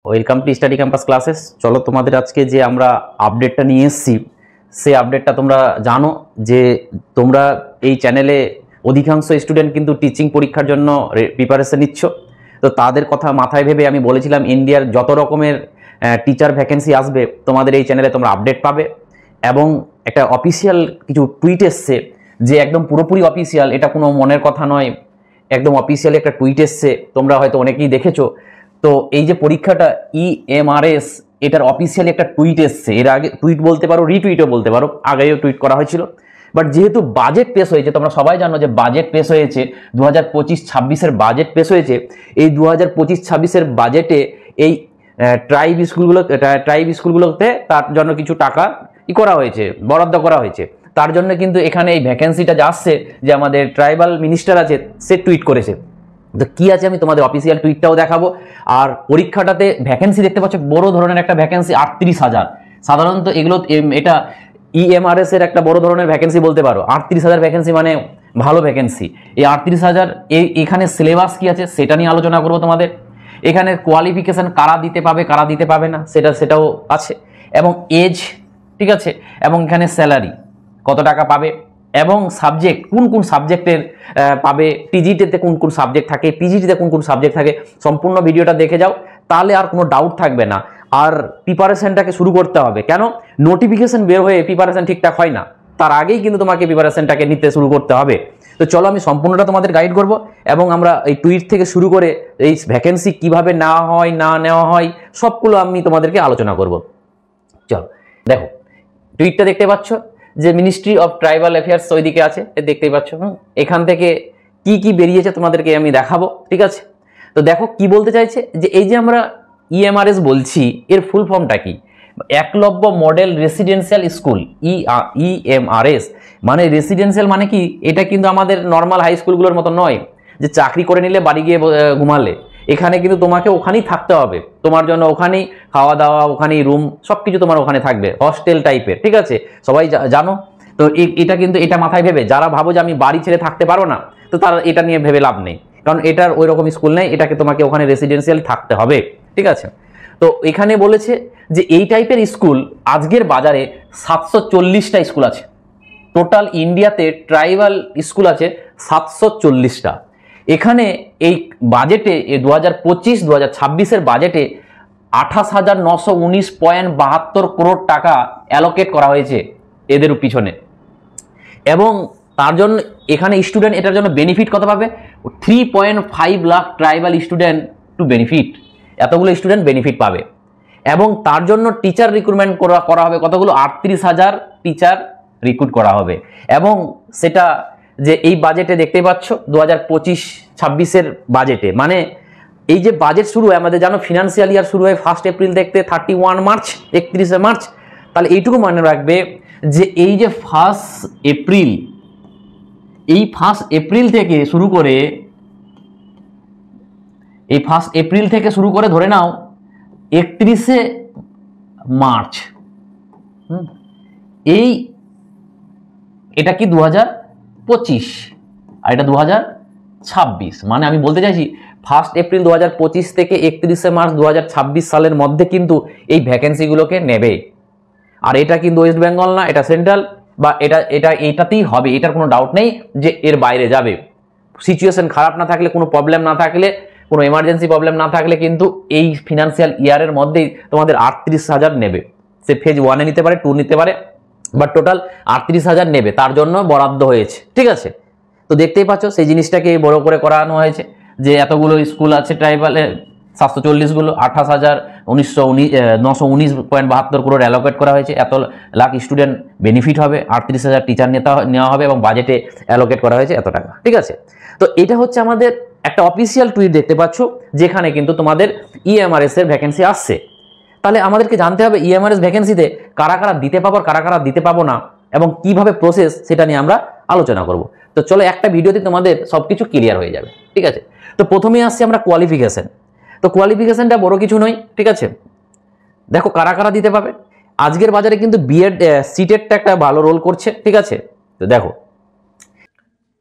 Welcome to study campus classes. চলো তোমাদের আজকে যে আমরা আপডেটটা নিয়ে এসেছি সেই আপডেটটা তোমরা জানো যে তোমরা এই চ্যানেলে অধিকাংশ স্টুডেন্ট কিন্তু টিচিং পরীক্ষার জন্য প্রিপারেশন নিচ্ছ। তো তাদের কথা মাথায় ভেবে আমি বলেছিলাম ইন্ডিয়ার যত রকমের টিচার ভ্যাকেন্সি আসবে তোমাদের এই চ্যানেলে তোমরা আপডেট পাবে। এবং একটা অফিসিয়াল কিছু টুইট এসছে, যে একদম পুরোপুরি অফিসিয়াল, এটা কোনো মনের কথা নয়, একদম অফিসিয়ালি একটা টুইট এসছে, তোমরা হয়তো অনেকেই দেখেছো। তো এই যে পরীক্ষাটা EMRS, এটার অফিসিয়ালি একটা টুইট এসছে। এর আগে টুইট বলতে পারো, রিটুইটও বলতে পারো, আগেও টুইট করা হয়েছিল। বাট যেহেতু বাজেট পেশ হয়েছে, তোমরা সবাই জানো যে বাজেট পেশ হয়েছে 2025-26-এর বাজেট পেশ হয়েছে। এই 2025-26-এর বাজেটে এই ট্রাইব স্কুলগুলোতে তার জন্য কিছু টাকা করা হয়েছে, বরাদ্দ করা হয়েছে। তার জন্য কিন্তু এখানে এই ভ্যাকেন্সিটা যা আসছে, যে আমাদের ট্রাইবাল মিনিস্টার আছে সে টুইট করেছে। তো কি আছে আমি তোমাদের অফিসিয়াল টুইটটাও দেখাবো। আর পরীক্ষাটাতে ভ্যাকেন্সি দেখতে পাচ্ছ, বড় ধরনের একটা ভ্যাকেন্সি 38,000। সাধারণত এগুলো এটা EMRS এর একটা বড় ধরনের ভ্যাকেন্সি বলতে পারো। 38,000 ভ্যাকেন্সি মানে ভালো ভ্যাকেন্সি। এই 38,000 এখানে সিলেবাস কি আছে সেটা নিয়ে আলোচনা করবো তোমাদের। এখানে কোয়ালিফিকেশন কারা দিতে পাবে কারা দিতে পাবে না সেটাও আছে, এবং এজ, ঠিক আছে, এবং এখানে স্যালারি কত টাকা পাবে, এবং সাবজেক্ট কোন কোন সাবজেক্টের পাবে, টিজিটিতে কোন কোন সাবজেক্ট থাকে, পিজিটিতে কোন কোন সাবজেক্ট থাকে। সম্পূর্ণ ভিডিওটা দেখে যাও, তাহলে আর কোনো ডাউট থাকবে না। আর প্রিপারেশনটাকে শুরু করতে হবে, কেন নোটিফিকেশন বের হয়ে প্রিপারেশন ঠিকঠাক হয় না, তার আগেই কিন্তু তোমাকে প্রিপারেশনটাকে নিতে শুরু করতে হবে। তো চলো আমি সম্পূর্ণটা তোমাদের গাইড করব, এবং আমরা এই টুইট থেকে শুরু করে এই ভ্যাকেন্সি কিভাবে নেওয়া হয় না নেওয়া হয় সবগুলো আমি তোমাদেরকে আলোচনা করব। চলো দেখো, টুইটটা দেখতে পাচ্ছ যে মিনিস্ট্রি অফ ট্রাইবাল অ্যাফেয়ার্স ওইদিকে আছে, দেখতেই পাচ্ছ। এখান থেকে কি কি বেরিয়েছে তোমাদেরকে আমি দেখাবো, ঠিক আছে। তো দেখো কি বলতে চাইছে, যে এই যে আমরা EMRS বলছি, এর ফুল ফর্মটা কি? Eklavya model residential school. EMRS মানে রেসিডেন্সিয়াল মানে কি, এটা কিন্তু আমাদের নর্মাল হাই স্কুলগুলোর মতো নয় যে চাকরি করে নিলে বাড়ি গিয়ে ঘুমালে। এখানে কিন্তু তোমাকে ওখানেই থাকতে হবে, তোমার জন্য ওখানেই খাওয়া দাওয়া, ওখানেই রুম, সবকিছু তোমার ওখানে থাকবে, হস্টেল টাইপের, ঠিক আছে, সবাই জানো। তো এটা কিন্তু এটা মাথায় ভেবে যারা ভাবো যে আমি বাড়ি ছেড়ে থাকতে পারো না, তো তারা এটা নিয়ে ভেবে লাভ নেই, কারণ এটার ওই রকম স্কুল নেই, এটাকে তোমাকে ওখানে রেসিডেন্সিয়াল থাকতে হবে, ঠিক আছে। তো এখানে বলেছে যে এই টাইপের স্কুল আজকের বাজারে 740টা স্কুল আছে। টোটাল ইন্ডিয়াতে ট্রাইবাল স্কুল আছে 740টা। এখানে এই বাজেটে 2025-2026-এর বাজেটে 28,919.72 করোড় টাকা অ্যালোকেট করা হয়েছে এদের পিছনে। এবং তার জন্য এখানে স্টুডেন্ট এটার জন্য বেনিফিট কত পাবে? 3.5 lakh tribal student to benefit, এতগুলো স্টুডেন্ট বেনিফিট পাবে। এবং তার জন্য টিচার রিক্রুটমেন্ট করা হবে কতগুলো? 38,000 টিচার রিক্রুট করা হবে। এবং সেটা যে এই বাজেটে দেখতে পাচ্ছ 2025-26-এর বাজেটে, মানে এই যে বাজেট শুরু হয়, আমাদের জানো ফিনান্সিয়াল ইয়ার শুরু হয় 1 এপ্রিল থেকে 31 মার্চ, 31 মার্চ। তাহলে এইটুকু মনে রাখবে যে এই যে 1 এপ্রিল, এই 1 এপ্রিল থেকে শুরু করে, এই 1 এপ্রিল থেকে শুরু করে ধরে নাও 31 মার্চ, এটা কি 2025 আর এটা 2026। মানে আমি বলতে চাইছি 1 এপ্রিল 2025 থেকে 31 মার্চ 2026 সালের মধ্যে কিন্তু এই ভ্যাকেন্সিগুলোকে নেবে। আর এটা কিন্তু ওয়েস্ট বেঙ্গল না, এটা সেন্ট্রাল, বা এটাতেই হবে, এটার কোনো ডাউট নেই যে এর বাইরে যাবে। সিচুয়েশন খারাপ না থাকলে, কোনো প্রবলেম না থাকলে, কোনো এমার্জেন্সি প্রবলেম না থাকলে কিন্তু এই ফিনান্সিয়াল ইয়ারের মধ্যেই তোমাদের 38,000 নেবে। সে ফেজ 1-এ নিতে পারে, 2 নিতে পারে, বাট টোটাল 38,000 নেবে, তার জন্য বরাদ্দ হয়েছে, ঠিক আছে। তো দেখতেই পাচ্ছ সেই জিনিসটাকে বড় করে করানো হয়েছে, যে এতগুলো স্কুল আছে ট্রাইবালে 740 গুলো, 28,919.72 করোড় অ্যালোকেট করা হয়েছে, এত লাখ স্টুডেন্ট বেনিফিট হবে, 38,000 টিচার নেওয়া হবে, এবং বাজেটে অ্যালোকেট করা হয়েছে এত টাকা, ঠিক আছে। তো এটা হচ্ছে আমাদের একটা অফিসিয়াল টুইট দেখতে পাচ্ছ, যেখানে কিন্তু তোমাদের EMRS এর ভ্যাকেন্সি আসছে। তাহলে আমাদেরকে জানতে হবে EMRS ভ্যাকেন্সিতে কারা কারা দিতে পাবো আর কারা কারা দিতে পাবো না, এবং কিভাবে প্রসেস সেটা নিয়ে আমরা আলোচনা করব। তো চলো একটা ভিডিওতে তোমাদের সবকিছু ক্লিয়ার হয়ে যাবে, ঠিক আছে। তো প্রথমেই আসছি আমরা কোয়ালিফিকেশন। তো কোয়ালিফিকেশনটা বড় কিছু নয়, ঠিক আছে। দেখো কারা কারা দিতে পাবে। আজকের বাজারে কিন্তু বিএড সিটেটটা একটা ভালো রোল করছে, ঠিক আছে। তো দেখো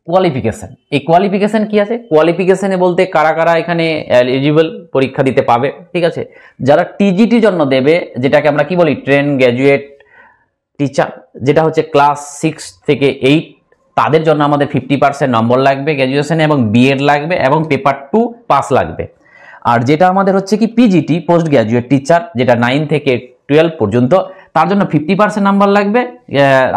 কোয়ালিফিকেশন, এই কোয়ালিফিকেশন কি আছে? কোয়ালিফিকেশনে বলতে কারা কারা এখানে এলিজিবল পরীক্ষা দিতে পাবে, ঠিক আছে? যারা টিজিটির জন্য দেবে, যেটাকে আমরা কি বলি ট্রেন গ্র্যাজুয়েট টিচার, যেটা হচ্ছে ক্লাস 6 থেকে 8, তাদের জন্য আমাদের 50% নম্বর লাগবে গ্র্যাজুয়েশনে, এবং বিএড লাগবে, এবং পেপার 2 পাস লাগবে। আর যেটা আমাদের হচ্ছে কি পিজিটি, পোস্ট গ্র্যাজুয়েট টিচার, যেটা 9 থেকে 12 পর্যন্ত, তার জন্য 50% নাম্বার লাগবে,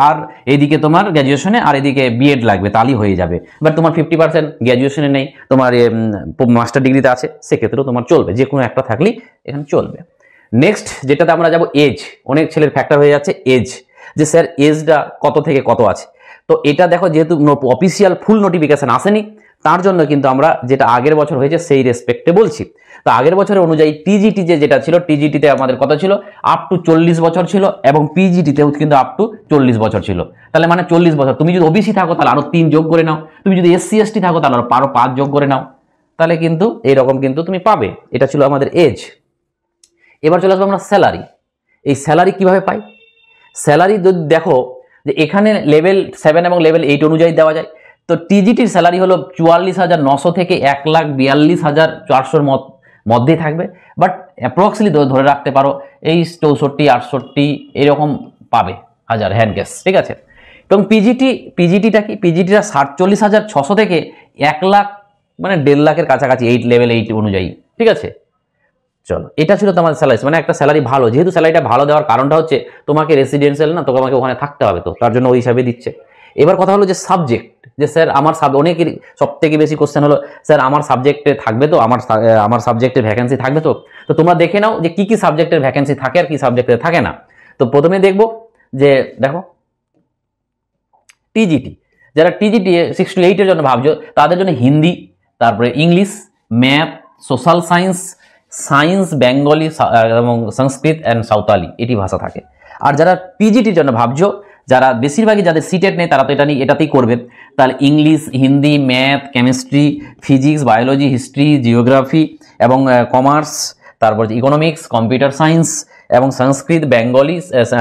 আর এদিকে তোমার গ্র্যাজুয়েশনে আর এদিকে বিএড লাগবে, তাহলেই হয়ে যাবে। বাট তোমার 50% গ্র্যাজুয়েশনে নেই, তোমার মাস্টার ডিগ্রিতে আছে, সেক্ষেত্রেও তোমার চলবে, যে কোনো একটা থাকলেই এখানে চলবে। নেক্সট যেটাতে আমরা যাব এজ, অনেক ছেলের ফ্যাক্টর হয়ে যাচ্ছে এজ, যে স্যার এজটা কত থেকে কত আছে। তো এটা দেখো, যেহেতু অফিসিয়াল ফুল নোটিফিকেশন আসেনি, তার জন্য কিন্তু আমরা যেটা আগের বছর হয়েছে সেই রেসপেক্টে বলছি। তো আগের বছরের অনুযায়ী টিজিটি যেটা ছিল, টিজিটিতে আমাদের কত ছিল? আপ টু 40 বছর ছিল, এবং পিজিটিতেও কিন্তু আপ টু 40 বছর ছিল। তাহলে মানে 40 বছর। তুমি যদি ওবিসি থাকো তাহলে আরো 3 যোগ করে নাও, তুমি যদি এসসি এসটি থাকো তাহলে আরো 5 যোগ করে নাও, তাহলে কিন্তু এইরকম কিন্তু তুমি পাবে। এটা ছিল আমাদের এজ। এবার চলে আসবো আমরা স্যালারি। এই স্যালারি কিভাবে পাই? স্যালারি যদি দেখো যে এখানে লেভেল 7 এবং লেভেল 8 অনুযায়ী দেওয়া যায়। তো টিজিটির স্যালারি হলো 44,900 থেকে 1,42,400 মধ্যেই থাকবে, বাট অ্যাপ্রক্সলি ধরে রাখতে পারো এই 64-68 এরকম পাবে হাজার হ্যান্ড ক্যাশ, ঠিক আছে? এবং পিজিটিটা কি? পিজিটিটা 47,600 থেকে 1 লাখ, মানে 1.5 লাখের কাছাকাছি, 8 লেভেল 8 অনুযায়ী, ঠিক আছে? চলো, এটা ছিল তোমাদের স্যালারি, মানে একটা স্যালারি ভালো। যেহেতু স্যালারিটা ভালো দেওয়ার কারণটা হচ্ছে তোমাকে রেসিডেন্সিয়াল না, তোমাকে ওখানে থাকতে হবে, তো তার জন্য ওই হিসাবে দিচ্ছে। এবার কথা হলো যে সাবজেক্ট, যে স্যার আমার অনেকের সব থেকে বেশি কোশ্চেন হলো স্যার আমার সাবজেক্টে থাকবে তো, আমার সাবজেক্টের ভ্যাকেন্সি থাকবে তো। তো তোমরা দেখে নাও যে কি কি সাবজেক্টের ভ্যাকেন্সি থাকে আর কি সাবজেক্টে থাকে না। তো প্রথমে দেখবো যে দেখো টিজিটি, যারা টিজিটি 6 to 8 এর জন্য ভাবছো, তাদের জন্য হিন্দি, তারপরে English, math, social science, Bengali এবং সংস্কৃত অ্যান্ড সাঁওতালি, এটি ভাষা থাকে। আর যারা পিজিটির জন্য ভাবছো, যারা বেশিরভাগই যাদের সিটেট নেই, তারা তো এটাতেই করবে, তাহলে English, Hindi, math, chemistry, physics, biology, history, geography এবং কমার্স, তারপর ইকোনমিক্স, কম্পিউটার সায়েন্স এবং সংস্কৃত, বেঙ্গলি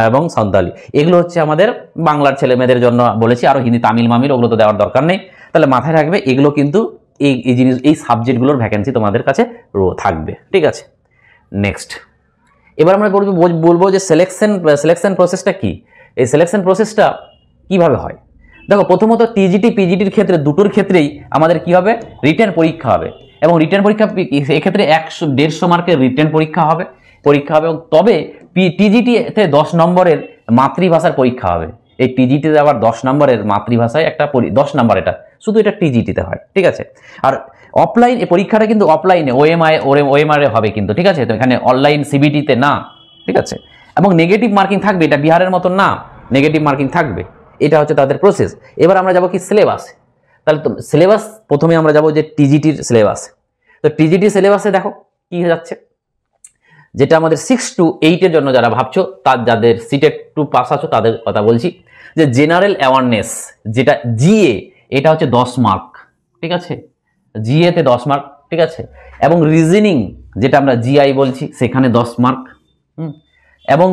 এবং সাঁওতালি, এগুলো হচ্ছে আমাদের বাংলার ছেলে মেয়েদের জন্য বলেছি। আরও হিন্দি, তামিল ওগুলো তো দেওয়ার দরকার নেই। তাহলে মাথায় রাখবে এগুলো কিন্তু এই জিনিস, এই সাবজেক্টগুলোর ভ্যাকেন্সি তোমাদের কাছে থাকবে, ঠিক আছে? নেক্সট এবার আমরা বলবো যে সিলেকশন প্রসেসটা কি। এই সিলেকশন প্রসেসটা কিভাবে হয়? দেখো, প্রথমত টিজিটি পিজিটির ক্ষেত্রে দুটোর ক্ষেত্রেই আমাদের কি হবে? রিটেন পরীক্ষা হবে, এবং রিটেন পরীক্ষা এক্ষেত্রে 150 মার্কের রিটেন পরীক্ষা হবে, এবং তবে টিজিটিতে 10 নম্বরের মাতৃভাষার পরীক্ষা হবে। এই টিজিটিতে আবার 10 নম্বরের মাতৃভাষায় একটা 10 নম্বর, এটা শুধু এটা টিজিটিতে হয়, ঠিক আছে? আর অফলাইন এই পরীক্ষাটা কিন্তু অফলাইনে ওএমআর হবে কিন্তু, ঠিক আছে? তো এখানে অনলাইন সিবিটিতে না, ঠিক আছে? এবং নেগেটিভ মার্কিং থাকবে, এটা বিহারের মতন না, নেগেটিভ মার্কিং থাকবে। এটা হচ্ছে তাদের প্রসেস। এবার আমরা যাব কি সিলেবাস। তাহলে তো সিলেবাস প্রথমে আমরা যাব যে টিজিটির সিলেবাস। তো টিজিটির সিলেবাসে দেখো কি হয়ে যাচ্ছে, যেটা আমাদের 6 to 8 এর জন্য যারা ভাবছো, যাদের সিটেট 2 পাস আছো তাদের কথা বলছি, যে জেনারেল অ্যাওয়ারনেস, যেটা জিএ, এটা হচ্ছে 10 মার্ক, ঠিক আছে? জিএতে 10 মার্ক, ঠিক আছে? এবং রিজনিং, যেটা আমরা জিআই বলছি, সেখানে 10 মার্ক। এবং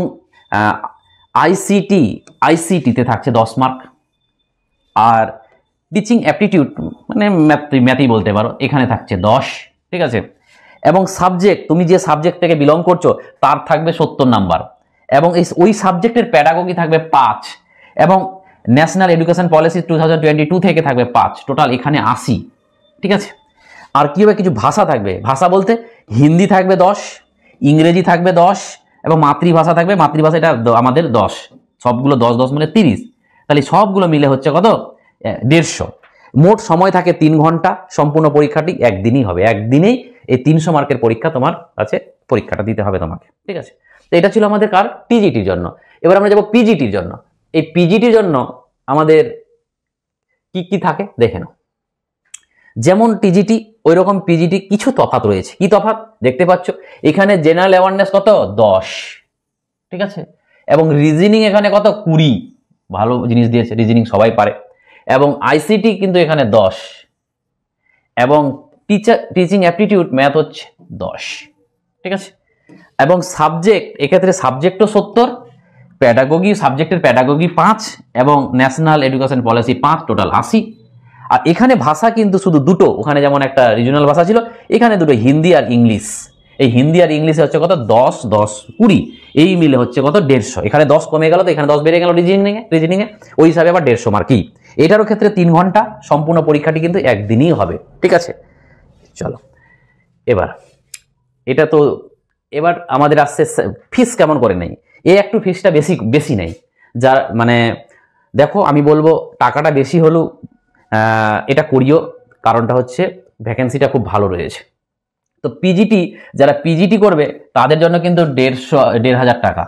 আইসিটিতে থাকছে 10 মার্ক। আর টিচিং অ্যাপটিটিউড, মানে ম্যাথই বলতে পারো, এখানে থাকছে 10, ঠিক আছে? এবং সাবজেক্ট, তুমি যে সাবজেক্ট থেকে বিলং করছো তার থাকবে 70 নাম্বার, এবং ওই সাবজেক্টের প্যাডাগোগি থাকবে 5, এবং ন্যাশনাল এডুকেশন পলিসি 2022 থেকে থাকবে 5, টোটাল এখানে 80, ঠিক আছে? আর কি হবে, কিছু ভাষা থাকবে। ভাষা বলতে হিন্দি থাকবে 10, ইংরেজি থাকবে 10, এবং মাতৃভাষা থাকবে, মাতৃভাষা এটা আমাদের 10, সবগুলো 10 মানে 30, তাহলে সবগুলো মিলে হচ্ছে কত? 150। মোট সময় থাকে 3 ঘন্টা, সম্পূর্ণ পরীক্ষাটি একদিনই হবে, একদিনেই এই 300 মার্কের পরীক্ষা তোমার কাছে পরীক্ষাটা দিতে হবে তোমাকে, ঠিক আছে? তো এটা ছিল আমাদের কার? টিজিটির জন্য। এবার আমরা যাব পিজিটির জন্য। এই পিজিটির জন্য আমাদের কি কি থাকে দেখে নাও। যেমন টিজিটি ওই রকম পিজিটি কিছু তফাৎ রয়েছে। কি তফাৎ দেখতে পাচ্ছ? এখানে জেনারেল অ্যাওয়ারনেস কত? 10, ঠিক আছে? এবং রিজনিং এখানে কত? 20, ভালো জিনিস দিয়েছে, রিজনিং সবাই পারে। এবং আইসিটি কিন্তু এখানে 10, এবং টিচিং অ্যাপটিটিউড ম্যাথ হচ্ছে 10, ঠিক আছে? এবং সাবজেক্ট, এক্ষেত্রে সাবজেক্টও 70, প্যাডাগোগি, সাবজেক্টের প্যাডাগোগি 5, এবং ন্যাশনাল এডুকেশন পলিসি 5, টোটাল 80। আর এখানে ভাষা কিন্তু শুধু দুটো, ওখানে যেমন একটা রিজনাল ভাষা ছিল, এখানে দুটো, হিন্দি আর ইংলিশ। এই হিন্দি আর ইংলিশে হচ্ছে কত 10, 10, 20, এই মিলে হচ্ছে কত 150। এখানে 10 কমে গেল তো এখানে 10 বেড়ে গেল রিজনিংয়ে, ওই হিসাবে আবার 150 মার্ক। কি এটারও ক্ষেত্রে 3 ঘন্টা, সম্পূর্ণ পরীক্ষাটি কিন্তু একদিনই হবে, ঠিক আছে। চলো এবার এটা তো, এবার আমাদের আসছে ফিস কেমন করে নেই। একটু ফিসটা বেশি নেই, যার মানে দেখো আমি বলবো টাকাটা বেশি হলেও এটা করিও, কারণটা হচ্ছে ভ্যাকেন্সিটা খুব ভালো রয়েছে। তো পিজিটি, যারা পিজিটি করবে তাদের জন্য কিন্তু 1,500 টাকা,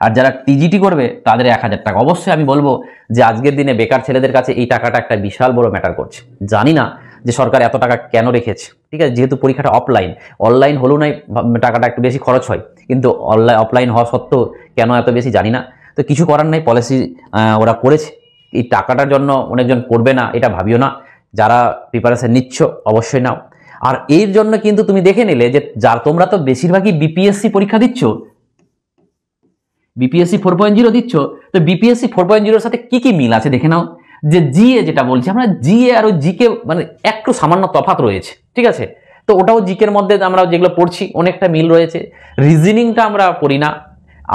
আর যারা টিজিটি করবে তাদের 1000 টাকা। অবশ্যই আমি বলবো যে আজকের দিনে বেকার ছেলেদের কাছে এই টাকাটা একটা বিশাল বড় ম্যাটার করছে। জানি না যে সরকার এত টাকা কেন রেখেছে, ঠিক আছে, যেহেতু পরীক্ষাটা অফলাইন, অনলাইন হলেও নাই টাকাটা একটু বেশি খরচ হয়, কিন্তু অফলাইন হওয়া সত্ত্বেও কেন এত বেশি জানি না। তো কিছু করার নাই, পলিসি ওরা করেছে। এই টাকাটার জন্য অনেকজন করবে না এটা ভাবিও না, যারা প্রিপারেশন নিচ্ছ অবশ্যই নাও। আর এর জন্য কিন্তু তুমি দেখে নিলে যে তোমরা তো বেশিরভাগই বিপিএসসি পরীক্ষা দিচ্ছ, বিপিএসসি 4.0 দিচ্ছ, তো বিপিএসসি 4.0 সাথে কি কি মিল আছে দেখে নাও। যে জিএ যেটা বলছি আমরা, জিএ আর জিকে মানে একটু সামান্য তফাৎ রয়েছে, ঠিক আছে। তো ওটাও জিকের মধ্যে আমরা যেগুলো পড়ছি অনেকটা মিল রয়েছে। রিজনিংটা আমরা পড়ি না,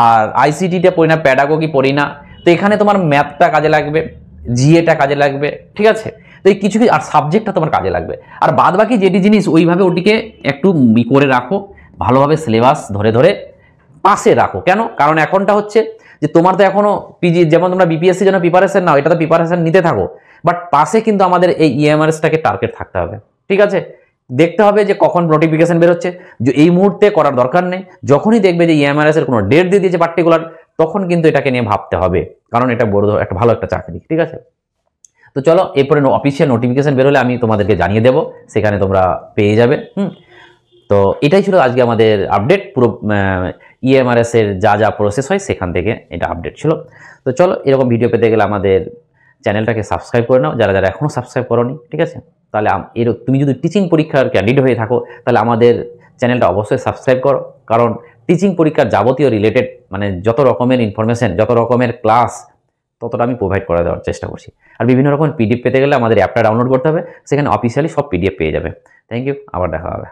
আর আইসিটিটা পড়ি না, প্যাডাগোগি পড়ি না। তো এখানে তোমার ম্যাথটা কাজে লাগবে, জিএটা কাজে লাগবে, ঠিক আছে। তো এই কিছু আর সাবজেক্টটা তোমার কাজে লাগবে। আর বাদ বাকি যেটি জিনিস ওইভাবে ওটিকে একটু করে রাখো, ভালোভাবে সিলেবাস ধরে ধরে পাশে রাখো। কেন? কারণ এখনটা হচ্ছে যে তোমার তো এখনো পিজি, যেমন তোমরা বিপিএসসির জন্য প্রিপারেশন নাও, এটা তো প্রিপারেশন নিতে থাকো, বাট পাশে কিন্তু আমাদের এই ইএমআরএসটাকে টার্গেট থাকতে হবে, ঠিক আছে। দেখতে হবে যে কখন নোটিফিকেশন বেরোচ্ছে, যে এই মুহূর্তে করার দরকার নেই। যখনই দেখবে যে ইএমআরএস এর কোনো ডেট দিয়ে দিয়েছে পার্টিকুলার, তখন কিন্তু এটাকে নিয়ে ভাবতে হবে, কারণ এটা বড় একটা ভালো একটা চাকরি, ঠিক আছে। তো চলো এরপরে অফিসিয়াল নোটিফিকেশন বেরোলে আমি তোমাদেরকে জানিয়ে দেবো, সেখানে তোমরা পেয়ে যাবে। তো এটাই ছিল আজকে আমাদের আপডেট, পুরো ইএমআরএস এর যা যা প্রসেস হয় সেখান থেকে এটা আপডেট ছিল। তো চলো এরকম ভিডিও পেতে গেলে আমাদের চ্যানেলটাকে সাবস্ক্রাইব করে নাও, যারা যারা এখনও সাবস্ক্রাইব করোনি, ঠিক আছে। তাহলে তুমি যদি টিচিং পরীক্ষার ক্যান্ডিডেট হয়ে থাকো, তাহলে আমাদের চ্যানেলটা অবশ্যই সাবস্ক্রাইব করো, কারণ টিচিং পরীক্ষার যাবতীয় রিলেটেড মানে যত রকমের ইনফরমেশন, যত রকমের ক্লাস, ততটা আমি প্রোভাইড করে দেওয়ার চেষ্টা করছি। আর বিভিন্ন রকমের পিডিএফ পেতে গেলে আমাদের অ্যাপটা ডাউনলোড করতে হবে, সেখানে অফিসিয়ালি সব পিডিএফ পেয়ে যাবে। থ্যাংক ইউ, আবার দেখা হবে।